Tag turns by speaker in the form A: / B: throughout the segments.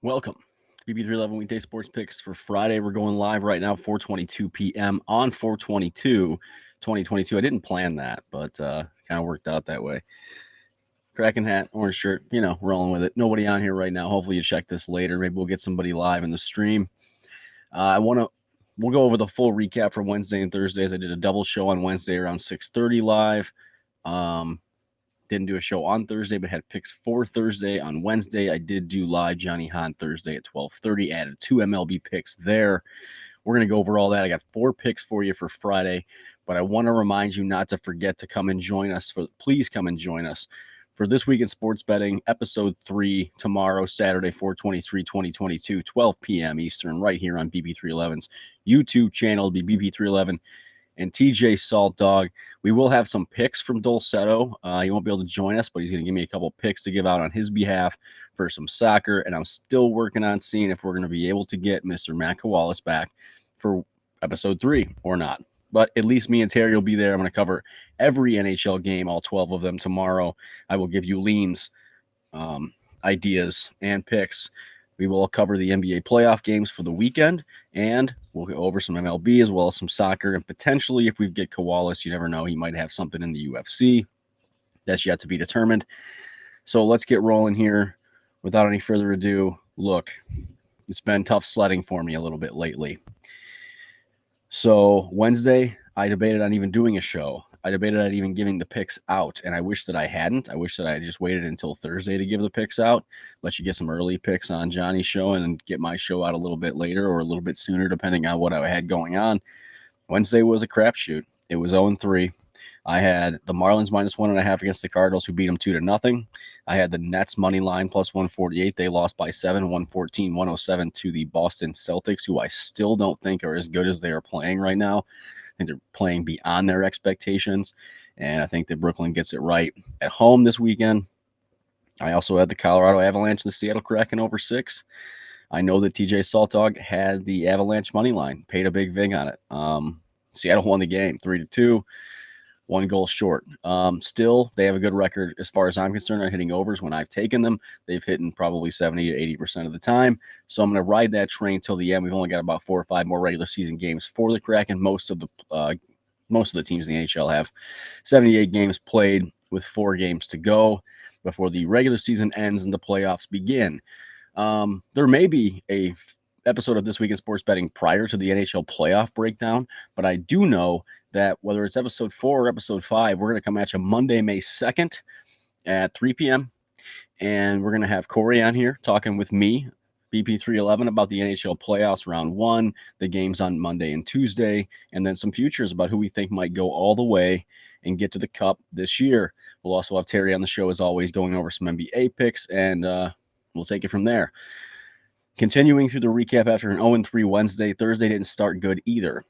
A: Welcome to BP311 Weekday Sports Picks for Friday. We're going live right now, 4:22 p.m. on 4/22/2022. I didn't plan that, but kind of worked out that way. Kraken hat, orange shirt, rolling with it. Nobody on here right now. Hopefully you check this later. Maybe we'll get somebody live in the stream. We'll go over the full recap for Wednesday and Thursdays. I did a double show on Wednesday around 6:30 live. Didn't do a show on Thursday, but had picks for Thursday. On Wednesday, I did do live Johnny Hahn Thursday at 12:30. Added 2 MLB picks there. We're going to go over all that. I got 4 picks for you for Friday, but I want to remind you not to forget to come and join us. Please come and join us for This Week in Sports Betting, Episode 3, tomorrow, Saturday, 4/23/2022, 12 p.m. Eastern, right here on BP311's YouTube channel. It'll be BP311 and TJ Salt Dog. We will have some picks from Dulcetto. He won't be able to join us, but he's going to give me a couple picks to give out on his behalf for some soccer. And I'm still working on seeing if we're going to be able to get Mr. Matt Kowalis back for episode 3 or not. But at least me and Terry will be there. I'm going to cover every NHL game, all 12 of them tomorrow. I will give you leans, ideas, and picks. We will cover the NBA playoff games for the weekend, and we'll go over some MLB as well as some soccer. And potentially, if we get Kowalis, you never know, he might have something in the UFC. That's yet to be determined. So let's get rolling here. Without any further ado, look, it's been tough sledding for me a little bit lately. So Wednesday, I debated on even doing a show. I debated on even giving the picks out, and I wish that I hadn't. I wish that I had just waited until Thursday to give the picks out, let you get some early picks on Johnny's show and get my show out a little bit later or a little bit sooner, depending on what I had going on. Wednesday was a crapshoot. It was 0-3. I had the Marlins -1.5 against the Cardinals, who beat them 2-0. I had the Nets money line +148. They lost by 7, 114-107 to the Boston Celtics, who I still don't think are as good as they are playing right now. I think they're playing beyond their expectations, and I think that Brooklyn gets it right at home this weekend. I also had the Colorado Avalanche and the Seattle Kraken over 6. I know that TJ Saltdog had the Avalanche money line, paid a big vig on it. Seattle won the game 3-2. 1 goal short. Still, they have a good record as far as I'm concerned on hitting overs when I've taken them. They've hit probably 70 to 80% of the time. So I'm going to ride that train till the end. We've only got about 4 or 5 more regular season games for the Kraken. Most of the teams in the NHL have 78 games played with 4 games to go before the regular season ends and the playoffs begin. There may be a episode of This Week in Sports Betting prior to the NHL playoff breakdown, but I do know that whether it's episode 4 or episode 5, we're going to come at you Monday, May 2nd at 3 p.m. And we're going to have Corey on here talking with me, BP311, about the NHL playoffs round 1, the games on Monday and Tuesday, and then some futures about who we think might go all the way and get to the Cup this year. We'll also have Terry on the show, as always, going over some NBA picks, and we'll take it from there. Continuing through the recap after an 0-3 Wednesday, Thursday didn't start good either.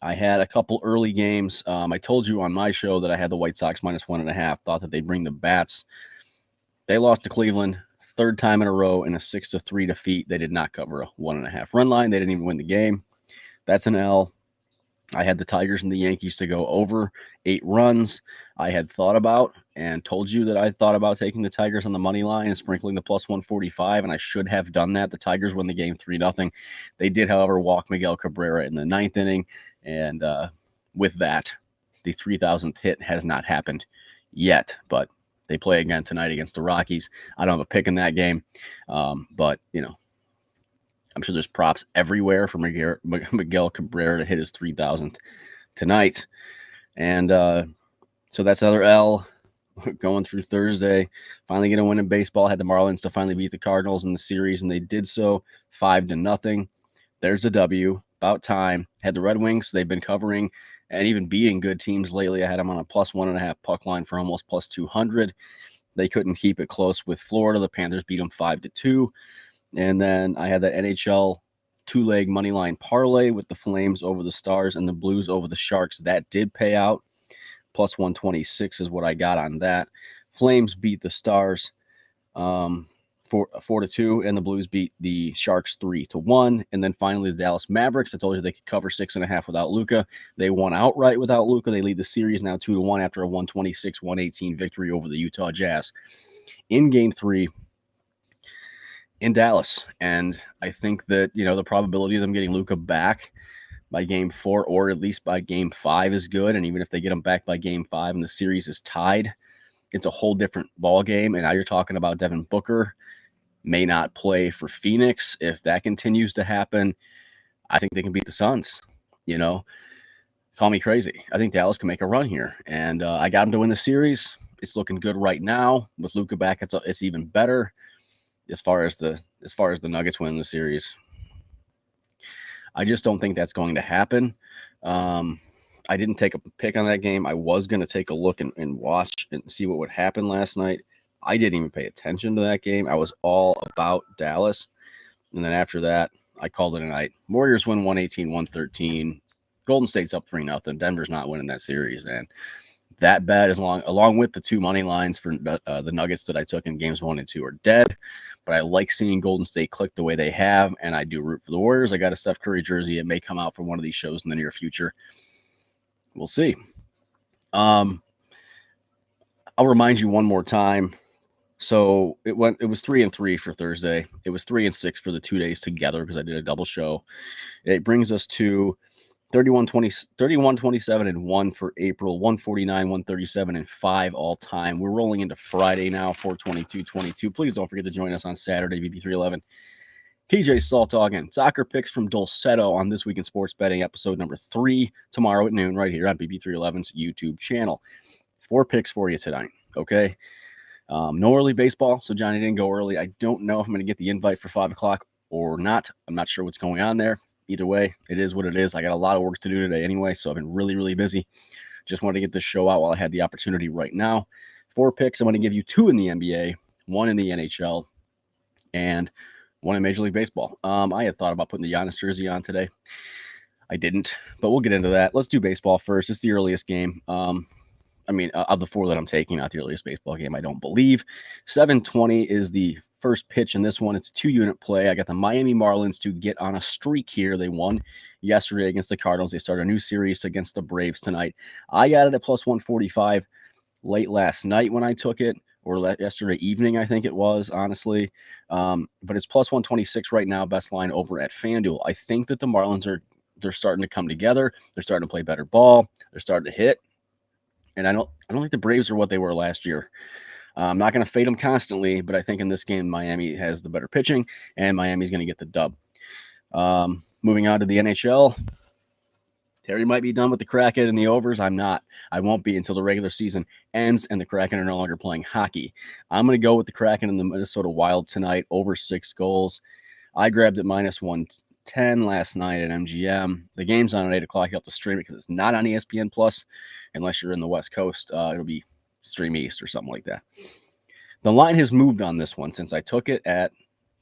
A: I had a couple early games. I told you on my show that I had the White Sox -1.5, thought that they'd bring the bats. They lost to Cleveland, 3rd time in a row in a 6-3 defeat. They did not cover a 1.5 run line. They didn't even win the game. That's an L. I had the Tigers and the Yankees to go over 8 runs. I had thought about and told you that I thought about taking the Tigers on the money line and sprinkling the +145, and I should have done that. The Tigers won the game 3-0. They did, however, walk Miguel Cabrera in the 9th inning, and with that, the 3,000th hit has not happened yet, but they play again tonight against the Rockies. I don't have a pick in that game, but, I'm sure there's props everywhere for Miguel Cabrera to hit his 3,000th tonight. And so that's another L going through Thursday. Finally get a win in baseball. Had the Marlins to finally beat the Cardinals in the series, and they did so 5-0. There's a W. About time. Had the Red Wings. They've been covering and even beating good teams lately. I had them on a +1.5 puck line for almost +200. They couldn't keep it close with Florida. The Panthers beat them 5-2. And then I had the NHL 2-leg money line parlay with the Flames over the Stars and the Blues over the Sharks. That did pay out. +126 is what I got on that. Flames beat the Stars 4-2, and the Blues beat the Sharks 3-1. And then finally, the Dallas Mavericks. I told you they could cover 6.5 without Luka. They won outright without Luka. They lead the series now 2-1 after a 126-118 victory over the Utah Jazz. In Game 3, in Dallas. And I think that, the probability of them getting Luka back by game 4 or at least by game 5 is good. And even if they get him back by game 5 and the series is tied, it's a whole different ball game. And now you're talking about Devin Booker may not play for Phoenix. If that continues to happen, I think they can beat the Suns. Call me crazy. I think Dallas can make a run here. And I got them to win the series. It's looking good right now. With Luka back, it's even better as far as the Nuggets win the series. I just don't think that's going to happen. I didn't take a pick on that game. I was going to take a look and watch and see what would happen last night. I didn't even pay attention to that game. I was all about Dallas. And then after that, I called it a night. Warriors win 118-113. Golden State's up 3-0. Denver's not winning that series. And that bet, along with the 2 money lines for the Nuggets that I took in games 1 and 2 are dead. But I like seeing Golden State click the way they have, and I do root for the Warriors. I got a Steph Curry jersey. It may come out for one of these shows in the near future. We'll see. I'll remind you one more time. So it was 3-3 for Thursday. It was 3-6 for the 2 days together because I did a double show. It brings us to 31-27-1 for April, 149-137-5 all time. We're rolling into Friday now, 4/22/22. Please don't forget to join us on Saturday, BP311. TJ Saltog and soccer picks from Dulcetto on This Week in Sports Betting, episode number 3, tomorrow at noon, right here on BP311's YouTube channel. 4 picks for you tonight, okay? No early baseball, so Johnny didn't go early. I don't know if I'm going to get the invite for 5 o'clock or not. I'm not sure what's going on there. Either way, it is what it is. I got a lot of work to do today anyway, so I've been really, really busy. Just wanted to get this show out while I had the opportunity right now. 4 picks. I'm going to give you 2 in the NBA, 1 in the NHL, and 1 in Major League Baseball. I had thought about putting the Giannis jersey on today. I didn't, but we'll get into that. Let's do baseball first. It's the earliest game. Of the 4 that I'm taking, not the earliest baseball game, I don't believe. 7:20 is the first pitch in this one. It's a 2-unit play. I got the Miami Marlins to get on a streak here. They won yesterday against the Cardinals. They start a new series against the Braves tonight. I got it at plus 145 late last night when I took it, or yesterday evening, I think it was, honestly. But it's plus 126 right now, best line over at FanDuel. I think that the Marlins they're starting to come together. They're starting to play better ball. They're starting to hit. And I don't think the Braves are what they were last year. I'm not going to fade them constantly, but I think in this game, Miami has the better pitching, and Miami's going to get the dub. Moving on to the NHL. Terry might be done with the Kraken and the overs. I'm not. I won't be until the regular season ends and the Kraken are no longer playing hockey. I'm going to go with the Kraken and the Minnesota Wild tonight, over 6 goals. I grabbed it minus 110 last night at MGM. The game's on at 8 o'clock. You have to stream it because it's not on ESPN Plus unless you're in the West Coast. It'll be Stream East or something like that. The line has moved on this one since I took it at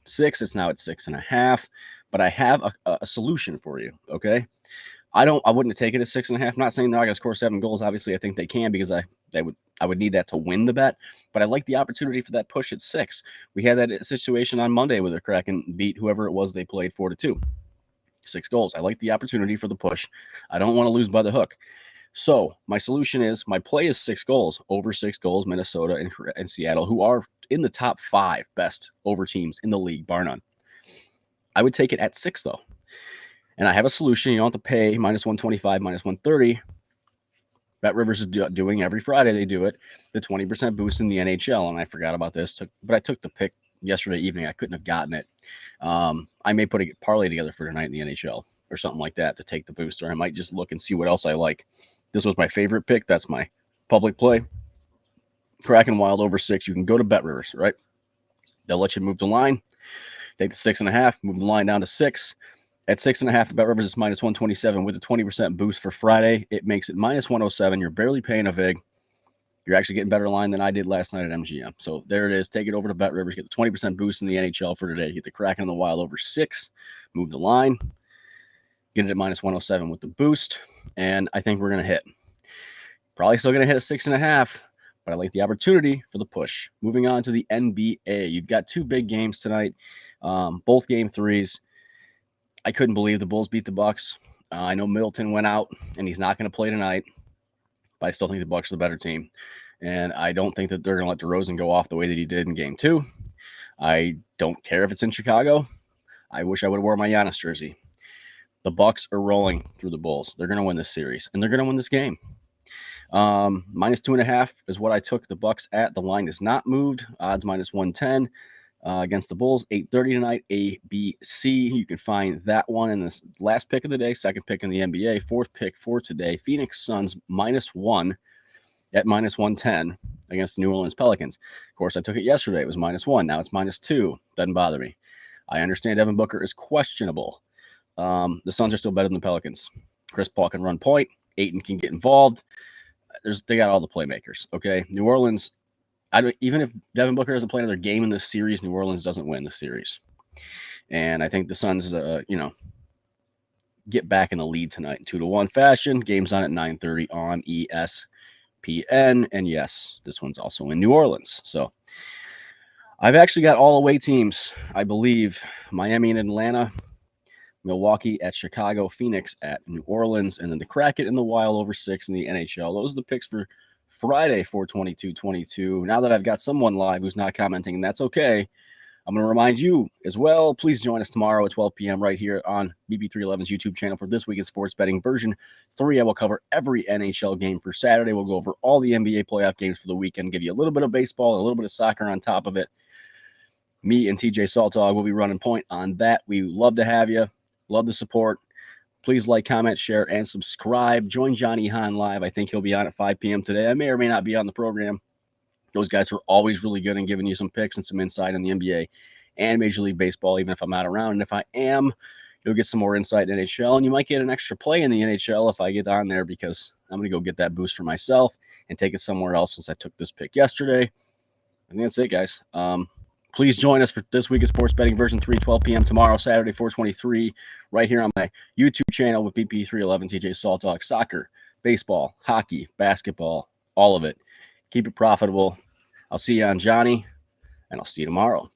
A: 6. It's now at 6.5. But I have a solution for you, okay? I wouldn't take it at 6.5. I'm not saying they're not going to score 7 goals. Obviously, I think they can because I would need that to win the bet. But I like the opportunity for that push at 6. We had that situation on Monday where the Kraken beat whoever it was they played 4-2. 6 goals. I like the opportunity for the push. I don't want to lose by the hook. So my solution is, my play is 6 goals, over 6 goals, Minnesota and Seattle, who are in the top 5 best over teams in the league, bar none. I would take it at 6, though. And I have a solution. You don't have to pay minus 125, minus 130. Bet Rivers is doing every Friday. They do it. The 20% boost in the NHL. And I forgot about this, but I took the pick yesterday evening. I couldn't have gotten it. I may put a parlay together for tonight in the NHL or something like that to take the boost, or I might just look and see what else I like. This was my favorite pick. That's my public play. Kraken Wild over 6. You can go to Bet Rivers, right? They'll let you move the line. Take the 6.5, move the line down to 6. At 6.5, Bet Rivers is minus 127 with a 20% boost for Friday. It makes it minus 107. You're barely paying a vig. You're actually getting better line than I did last night at MGM. So there it is. Take it over to Bet Rivers. Get the 20% boost in the NHL for today. Get the Kraken and the Wild over 6. Move the line. Get it at minus 107 with the boost. And I think we're going to hit. Probably still going to hit a 6.5. But I like the opportunity for the push. Moving on to the NBA. You've got 2 big games tonight. Both game 3s. I couldn't believe the Bulls beat the Bucks. I know Middleton went out, and he's not going to play tonight. But I still think the Bucks are the better team. And I don't think that they're going to let DeRozan go off the way that he did in game 2. I don't care if it's in Chicago. I wish I would have worn my Giannis jersey. The Bucks are rolling through the Bulls. They're going to win this series, and they're going to win this game. -2.5 is what I took the Bucks at. The line is not moved. Odds -110 against the Bulls. 8:30 tonight. ABC. You can find that one in this last pick of the day. Second pick in the NBA. Fourth pick for today. Phoenix Suns -1 at -110 against the New Orleans Pelicans. Of course, I took it yesterday. It was -1. Now it's -2. Doesn't bother me. I understand Devin Booker is questionable. The Suns are still better than the Pelicans. Chris Paul can run point. Ayton can get involved. They got all the playmakers. Okay, New Orleans. Even if Devin Booker doesn't play another game in this series, New Orleans doesn't win the series. And I think the Suns, get back in the lead tonight in 2-1 fashion. Game's on at 9:30 on ESPN. And yes, this one's also in New Orleans. So I've actually got all away teams, I believe. Miami and Atlanta, Milwaukee at Chicago, Phoenix at New Orleans, and then the Kraken and the Wild over 6 in the NHL. Those are the picks for Friday, 4/22/22. Now that I've got someone live who's not commenting, and that's okay, I'm going to remind you as well, please join us tomorrow at 12 p.m. right here on BP311's YouTube channel for This Week in Sports Betting version 3. I will cover every NHL game for Saturday. We'll go over all the NBA playoff games for the weekend, give you a little bit of baseball and a little bit of soccer on top of it. Me and TJ Saltog will be running point on that. We love to have you. Love the support. Please like, comment, share, and subscribe. Join Johnny Hahn live. I think he'll be on at 5 p.m. today. I may or may not be on the program. Those guys are always really good in giving you some picks and some insight in the NBA and Major League Baseball, even if I'm not around. And if I am, you'll get some more insight in NHL, and you might get an extra play in the NHL if I get on there, because I'm going to go get that boost for myself and take it somewhere else since I took this pick yesterday. And that's it, guys. Please join us for This Week in Sports Betting version 3, 12 p.m. tomorrow, Saturday, 4/23, right here on my YouTube channel with BP311, TJ Saltog. Soccer, baseball, hockey, basketball, all of it. Keep it profitable. I'll see you on Johnny, and I'll see you tomorrow.